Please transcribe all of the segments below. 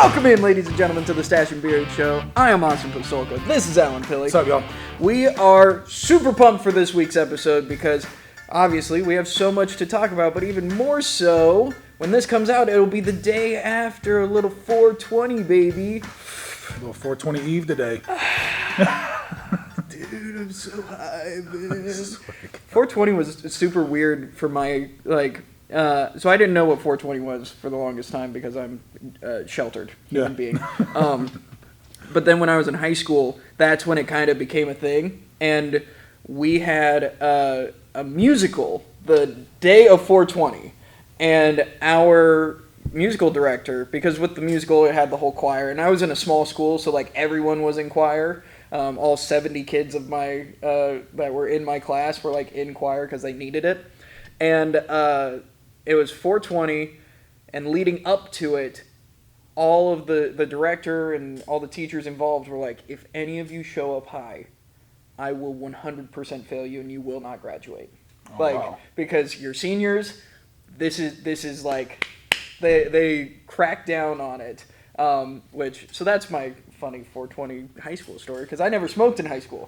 Welcome in, ladies and gentlemen, to the Stache and Beard Show. I am Austin Pistulka. This is Alan Pilley. What's up, y'all? We are super pumped for this week's episode because, obviously, we have so much to talk about, but even more so, when this comes out, it'll be the day after a little 420, baby. A little 420 Eve today. Dude, I'm so high, man. 420 was super weird for my, so I didn't know what 420 was for the longest time because I'm a sheltered human being. But then when I was in high school, that's when it kind of became a thing. And we had a musical the day of 420. And our musical director, because with the musical it had the whole choir, and I was in a small school, so like everyone was in choir. All 70 kids of my that were in my class were like in choir because they needed it. And it was 420, and leading up to it, all of the director and all the teachers involved were like, if any of you show up high, I will 100% fail you and you will not graduate. Oh, wow. Because you're seniors, this is like, they crack down on it. So that's my funny 420 high school story, because I never smoked in high school.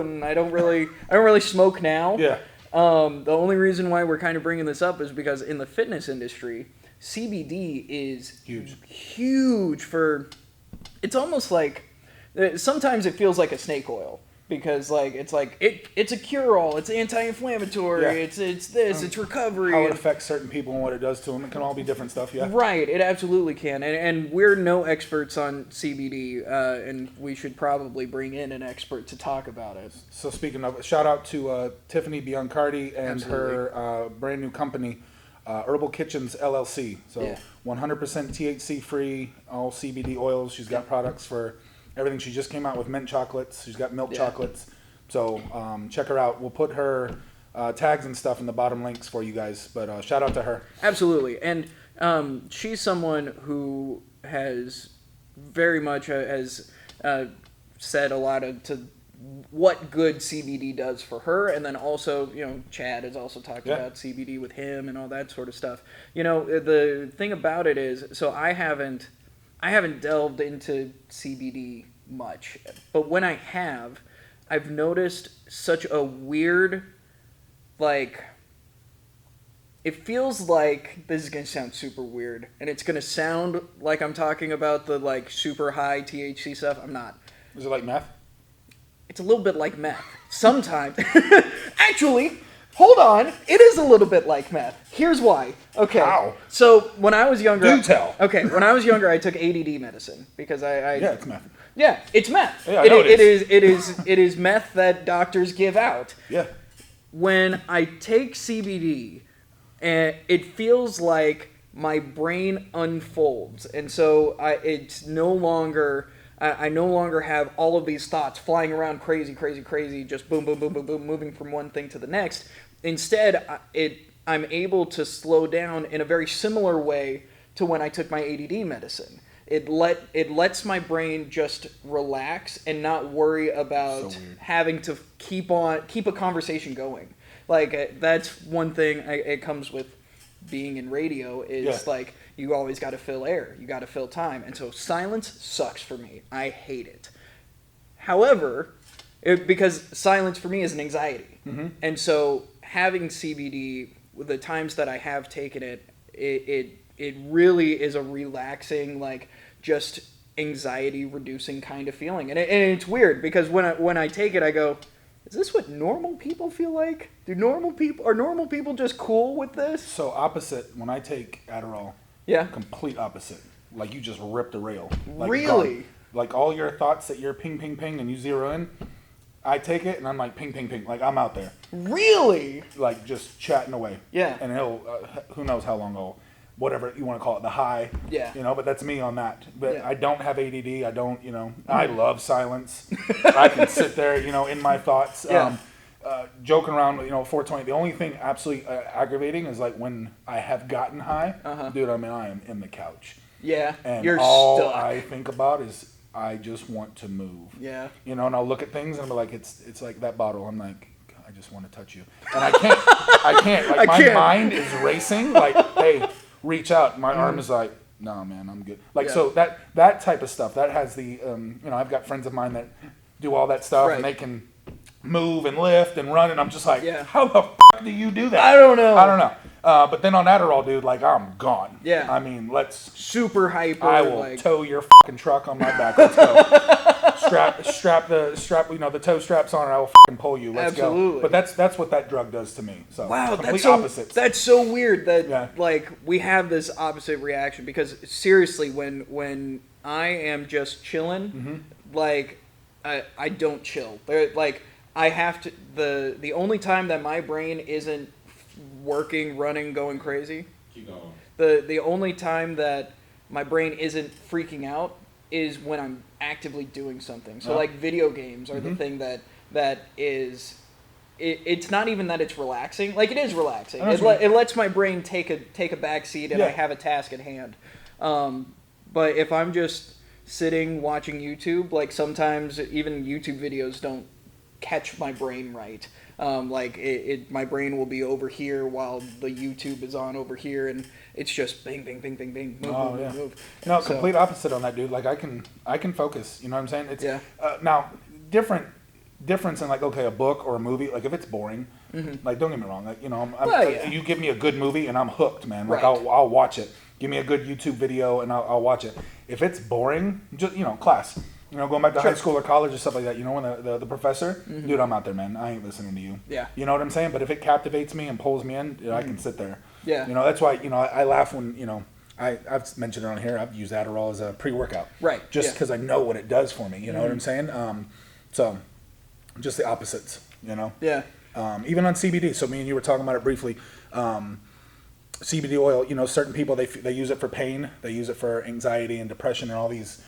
And I don't really smoke now. Yeah. The only reason why we're kind of bringing this up is because in the fitness industry, CBD is huge for, it's almost like, sometimes it feels like a snake oil, because it's a cure-all, it's anti-inflammatory, it's it's recovery. How it affects certain people and what it does to them. It can all be different stuff, yeah. Right, it absolutely can. And we're no experts on CBD, and we should probably bring in an expert to talk about it. So speaking of, shout out to Tiffany Biancardi and her brand new company, Herbal Kitchens LLC. So 100% THC free, all CBD oils. She's got products for everything. She just came out with mint chocolates. She's got milk chocolates. So check her out. We'll put her tags and stuff in the bottom links for you guys. But shout out to her. Absolutely. And she's someone who has very much said a lot to what good CBD does for her. And then also, Chad has also talked about CBD with him and all that sort of stuff. The thing about it is, so I haven't delved into CBD much, but when I have, I've noticed such a weird, it feels like, this is going to sound super weird, and it's going to sound like I'm talking about the super high THC stuff. I'm not. Is it like meth? It's a little bit like meth. Sometimes. Actually, hold on. It is a little bit like meth. Here's why. Okay. How? So when I was younger... Do tell. Okay, when I was younger, I took ADD medicine because I yeah, it's meth. Yeah, it's meth. Yeah, I know it is meth that doctors give out. Yeah. When I take CBD, it feels like my brain unfolds, and so it's no longer... I no longer have all of these thoughts flying around crazy, just boom, boom, boom, boom, boom, moving from one thing to the next. Instead, I'm able to slow down in a very similar way to when I took my ADD medicine. It lets my brain just relax and not worry about having to keep a conversation going. That's one thing it comes with being in radio is you always got to fill air, you got to fill time, and so silence sucks for me. I hate it. However, because silence for me is an anxiety, and so having CBD, the times that I have taken it, it really is a relaxing, just anxiety reducing kind of feeling, and it's weird because when I take it, I go, is this what normal people feel like? Are normal people just cool with this? So opposite, when I take Adderall, complete opposite. You just ripped a rail. Really? Gone. All your thoughts that you're ping, ping, ping, and you zero in, I take it and I'm ping, ping, ping. I'm out there. Really? Just chatting away. Yeah. And he'll, who knows how long ago, whatever you want to call it, the high. Yeah. But that's me on that. But I don't have ADD. I don't, I love silence. I can sit there, in my thoughts. Yeah. Joking around, 420. The only thing absolutely aggravating is when I have gotten high, dude, I am in the couch. Yeah. And you're all stuck. I think about is I just want to move. Yeah. And I'll look at things and I'll be like, it's like that bottle. I'm like, I just want to touch you. And I can't. My mind is racing. Hey, reach out. My arm is like, No, man, I'm good. Like, Yeah. so that type of stuff, that has the, you know, I've got friends of mine that do all that stuff, Right. and they can move and lift and run, and I'm just like, Yeah. how the do you do that? I don't know. I don't know. But then on Adderall, dude, like, I'm gone. Yeah. I mean, super hyper. I will like, tow your fucking truck on my back. Let's go. strap you know, the toe straps on, and I will fucking pull you. Let's Absolutely. go. But that's what that drug does to me. So wow, complete opposites. That's so weird that Yeah. like we have this opposite reaction, because seriously, when I am just chilling, like I don't chill. Like I have to the only time that my brain isn't working, running, going crazy. Keep going. The only time that my brain isn't freaking out is when I'm actively doing something. So like video games are the thing that is. It's not even that it's relaxing. Like, it is relaxing. It lets my brain take a back seat, and I have a task at hand. But if I'm just sitting watching YouTube, like, sometimes even YouTube videos don't catch my brain right. Like, my brain will be over here while the YouTube is on over here, and it's just bing, bing, bing, bing, bing, move, move. No, complete opposite on that, dude. Like, I can focus. You know what I'm saying? It's now difference in, like, okay, a book or a movie, like, if it's boring, like, don't get me wrong, like, you know, you give me a good movie and I'm hooked, man. Like, Right. I'll watch it. Give me a good YouTube video and I'll watch it. If it's boring, just, you know, class, you know, going back to high school or college or stuff like that, you know, when the professor, dude, I'm out there, man. I ain't listening to you. Yeah. You know what I'm saying? But if it captivates me and pulls me in, I can sit there. Yeah. You know, that's why, you know, I laugh when, you know, I've mentioned it on here. I've used Adderall as a pre-workout. Right. Just because I know what it does for me. You know what I'm saying? So, just the opposites, you know? Yeah. Even on CBD. So me and you were talking about it briefly. CBD oil, you know, certain people, they use it for pain. They use it for anxiety and depression and all these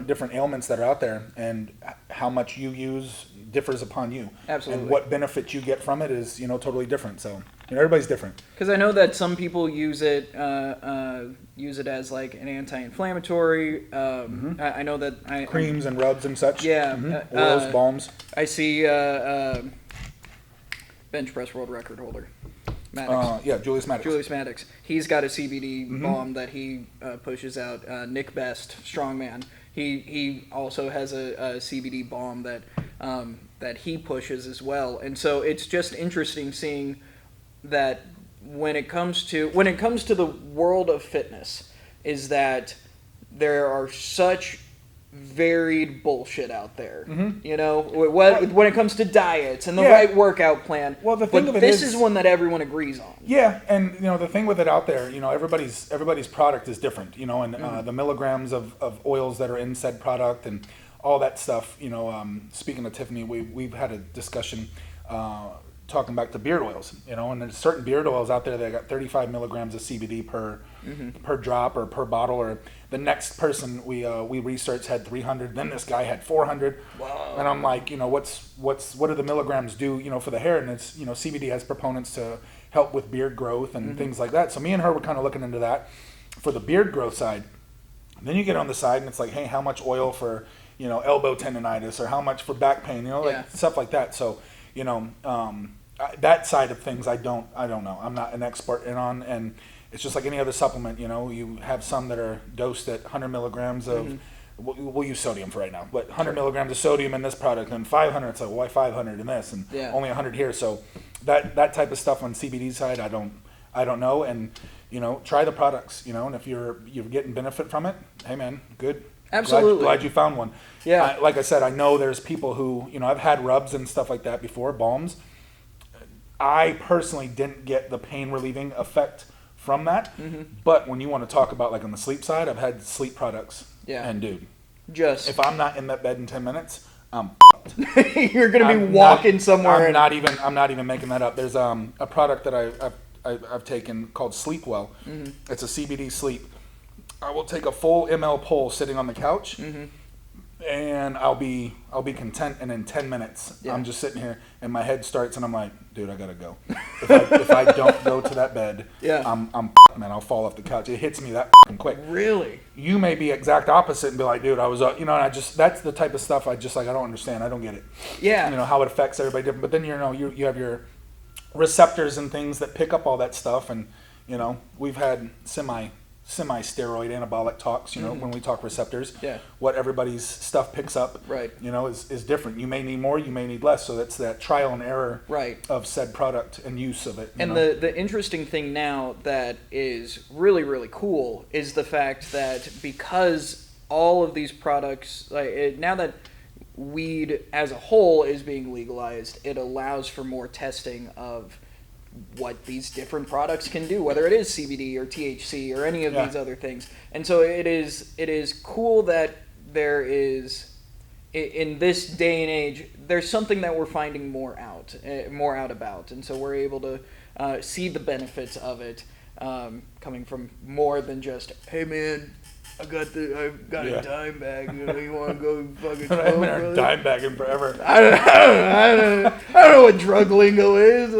different ailments that are out there. And how much you use differs upon you. Absolutely. And what benefit you get from it is, you know, totally different. So, you know, everybody's different. Because I know that some people use it as like an anti-inflammatory. I know that Creams and rubs and such. Yeah. Oils, balms. I see bench press world record holder, Maddox. Yeah, Julius Maddox. Julius Maddox. He's got a CBD balm that he pushes out. Nick Best, strongman. He also has a CBD balm that he pushes as well. And so it's just interesting seeing that when it comes to the world of fitness, is that there are such varied bullshit out there. You know, when it comes to diets and the right workout plan. Well, the thing of it this is one that everyone agrees on. Yeah, and you know, the thing with it out there, you know, everybody's product is different, you know, and the milligrams of oils that are in said product and all that stuff. You know, speaking of Tiffany, we've had a discussion talking back to beard oils, you know, and there's certain beard oils out there that got 35 milligrams of CBD per drop or per bottle. Or the next person we researched had 300, then this guy had 400. Wow. And I'm like, you know, what do the milligrams do, you know, for the hair? And it's, you know, CBD has proponents to help with beard growth and things like that. So me and her were kind of looking into that for the beard growth side. And then you get on the side and it's like, hey, how much oil for, you know, elbow tendonitis, or how much for back pain, you know, like stuff like that. So, you know, that side of things, I don't know. I'm not an expert in on, and it's just like any other supplement. You know, you have some that are dosed at 100 milligrams of. We'll use sodium for right now, but 100 milligrams of sodium in this product, and 500. It's like, why 500 in this, and only 100 here. So that type of stuff on CBD side, I don't know. And you know, try the products. You know, and if you're getting benefit from it, hey man, good. Absolutely. Glad you found one. Yeah. Like I said, I know there's people who, you know, I've had rubs and stuff like that before, balms. I personally didn't get the pain relieving effect from that. But when you want to talk about like on the sleep side, I've had sleep products. Yeah. And dude, just if I'm not in that bed in 10 minutes, I'm you're gonna be walking somewhere. I'm not even making that up. There's a product that I've taken called Sleepwell. It's a CBD sleep. I will take a full ml pull sitting on the couch, and I'll be content. And in 10 minutes, I'm just sitting here, and my head starts, and I'm like, dude, I gotta go. If I don't go to that bed, I'm man, I'll fall off the couch. It hits me that quick. Really? You may be exact opposite and be like, dude, I was you know, and that's the type of stuff I just like. I don't understand. I don't get it. Yeah. You know how it affects everybody different. But then you know you have your receptors and things that pick up all that stuff, and you know we've had semi semi-steroid anabolic talks, when we talk receptors, Yeah. what everybody's stuff picks up, Right. Is different. You may need more, you may need less. So that's that trial and error Right. of said product and use of it. And the interesting thing now that is really, really cool is the fact that because all of these products, now that weed as a whole is being legalized, it allows for more testing of what these different products can do, whether it is CBD or THC or any of these other things. And so it is cool that there is, in this day and age, there's something that we're finding more out about, and so we're able to see the benefits of it coming from more than just, hey man, I've got a dime bag. You want to go fucking smoke? I've been dime bagging forever. I don't know what drug lingo is.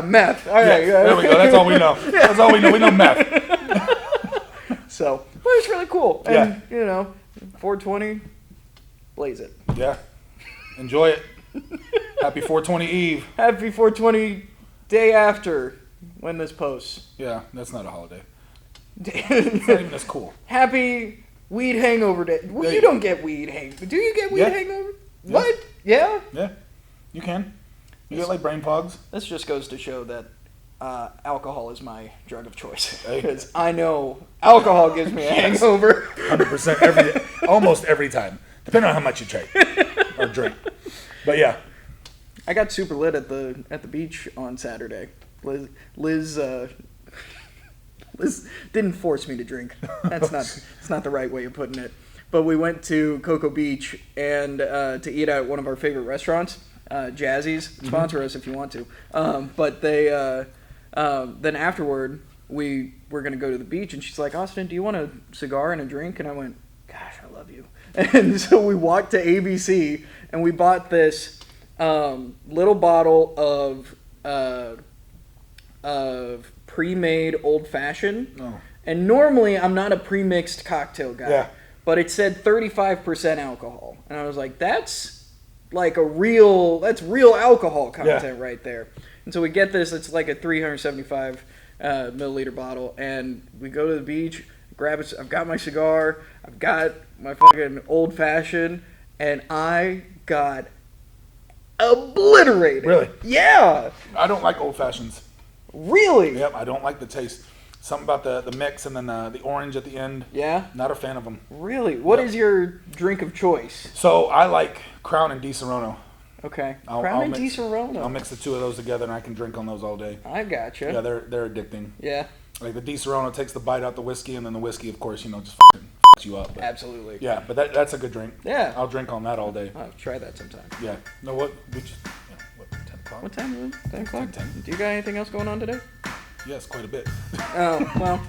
Meth. All right, there we go. That's all we know. That's all we know. We know meth. So, but it's really cool. And 420, blaze it. Yeah, enjoy it. Happy 420 Eve. Happy 420 day after when this posts. Yeah, that's not a holiday. It's not even as cool. Happy weed hangover day. Well, you don't get weed hangover. Do you get weed hangover? Yeah. What? Yeah? Yeah, you can. You get like brain fogs. This just goes to show that alcohol is my drug of choice. Hey. Because I know alcohol gives me a hangover. 100% almost every time. Depending on how much you drink. Or drink. But yeah. I got super lit at the beach on Saturday. Liz didn't force me to drink. It's not the right way of putting it. But we went to Cocoa Beach and to eat at one of our favorite restaurants, Jazzy's. Sponsor us if you want to. But they then afterward we were gonna go to the beach, and she's like, Austin, do you want a cigar and a drink? And I went, gosh, I love you. And so we walked to ABC and we bought this little bottle of pre-made old fashioned. Oh. And normally I'm not a pre-mixed cocktail guy. Yeah. But it said 35% alcohol. And I was like, that's real alcohol content right there. And so we get this, it's like a 375 milliliter bottle, and we go to the beach, grab it. I've got my cigar, I've got my fucking old fashioned, and I got obliterated. Really? Yeah. I don't like old fashions. Really? Yep, I don't like the taste. Something about the mix and then the orange at the end. Yeah? Not a fan of them. Really? What is your drink of choice? So I like Crown and Di Serono. Okay. Crown and Di Serono. I'll mix the two of those together and I can drink on those all day. I gotcha. Yeah, they're addicting. Yeah. Like the Di Serono takes the bite out the whiskey, and then the whiskey, of course, just fucks you up. But absolutely. Yeah, but that's a good drink. Yeah. I'll drink on that all day. I'll try that sometime. Yeah. No, what? We just, what, 10 o'clock? What time is it? 10 o'clock? 10. Do you got anything else going on today? Yes, quite a bit. Oh, well,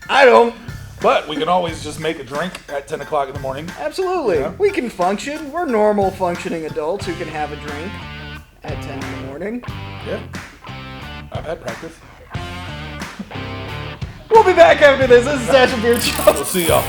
I don't. But we can always just make a drink at 10 o'clock in the morning. Absolutely. Yeah. We can function. We're normal functioning adults who can have a drink at 10 in the morning. Yeah. I've had practice. We'll be back after this. This is Stache and Beard Show. We'll see y'all.